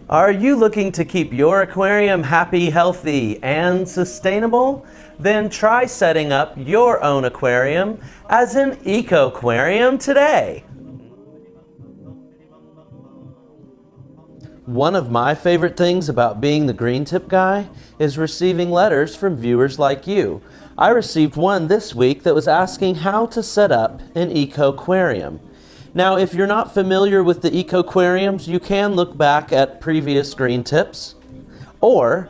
Are you looking to keep your aquarium happy, healthy, and sustainable? Then try setting up your own aquarium as an EcoQuarium today. One of my favorite things about being the Green Tip Guy is receiving letters from viewers like you. I received one this week that was asking how to set up an EcoQuarium. Now, if you're not familiar with the Ecoquariums, you can look back at previous Green Tips, or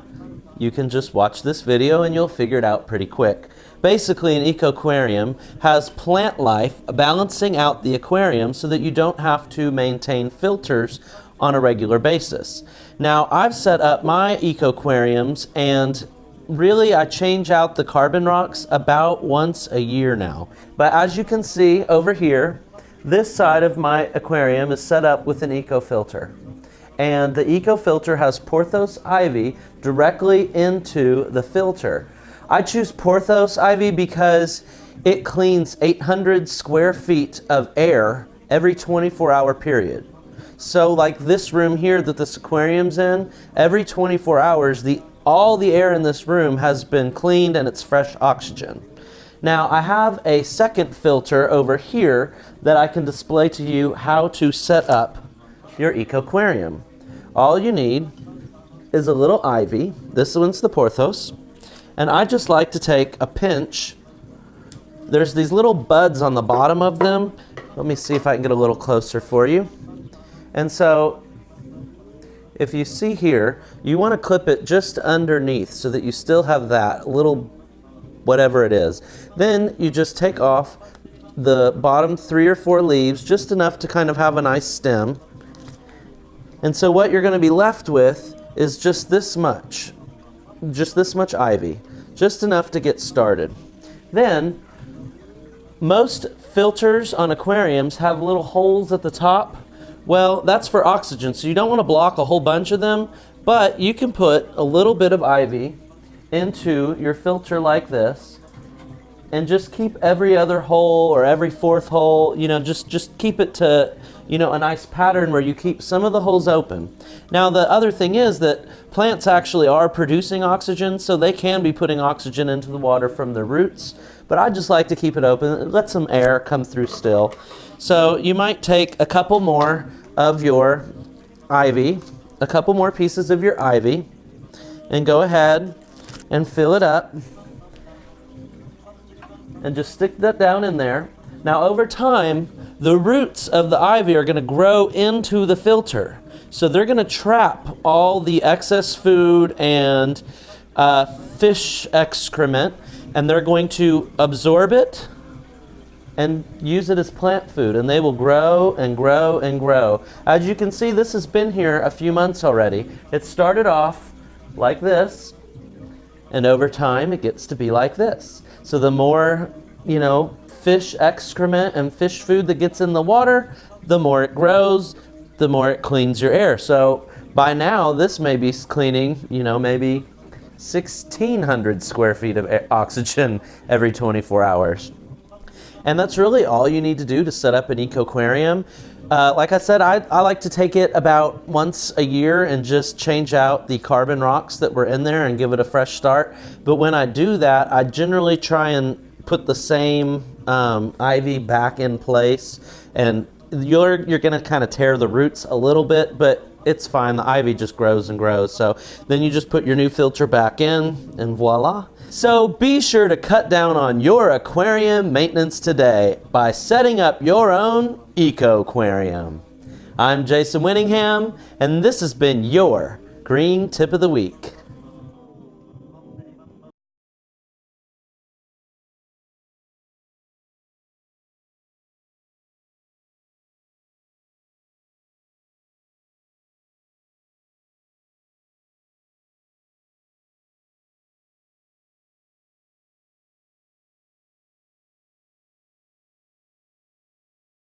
you can just watch this video and you'll figure it out pretty quick. Basically, an Ecoquarium has plant life balancing out the aquarium so that you don't have to maintain filters on a regular basis. Now, I've set up my Ecoquariums and really I change out the carbon rocks about once a year now. But as you can see over here, this side of my aquarium is set up with an eco filter. And the eco filter has Porthos ivy directly into the filter. I choose Porthos ivy because it cleans 800 square feet of air every 24-hour period. So like this room here that this aquarium's in, every 24 hours, all the air in this room has been cleaned and it's fresh oxygen. Now I have a second filter over here that I can display to you how to set up your EcoQuarium. All you need is a little ivy. This one's the Porthos. And I just like to take a pinch. There's these little buds on the bottom of them. Let me see if I can get a little closer for you. And so if you see here, you want to clip it just underneath so that you still have that little whatever it is. Then you just take off the bottom 3 or 4 leaves, just enough to kind of have a nice stem. And so what you're going to be left with is just this much ivy, just enough to get started. Then most filters on aquariums have little holes at the top. Well, that's for oxygen, so you don't want to block a whole bunch of them, but you can put a little bit of ivy into your filter like this and just keep every other hole or every 4th hole, just keep it to, a nice pattern where you keep some of the holes open. Now, the other thing is that plants actually are producing oxygen, so they can be putting oxygen into the water from their roots, but I just like to keep it open, let some air come through still. So you might take a couple more of your ivy, a couple more pieces of your ivy, and go ahead and fill it up and just stick that down in there. Now over time, the roots of the ivy are going to grow into the filter. So they're going to trap all the excess food and fish excrement, and they're going to absorb it and use it as plant food, and they will grow and grow and grow. As you can see, this has been here a few months already. It started off like this, and over time it gets to be like this. So the more, fish excrement and fish food that gets in the water, the more it grows, the more it cleans your air. So by now, this may be cleaning, maybe 1,600 square feet of oxygen every 24 hours. And that's really all you need to do to set up an EcoQuarium. Like I said, I like to take it about once a year and just change out the carbon rocks that were in there and give it a fresh start. But when I do that, I generally try and put the same ivy back in place. And you're going to kind of tear the roots a little bit, but it's fine. The ivy just grows and grows. So then you just put your new filter back in and voila. So be sure to cut down on your aquarium maintenance today by setting up your own EcoQuarium. I'm Jason Winningham, and this has been your Green Tip of the Week.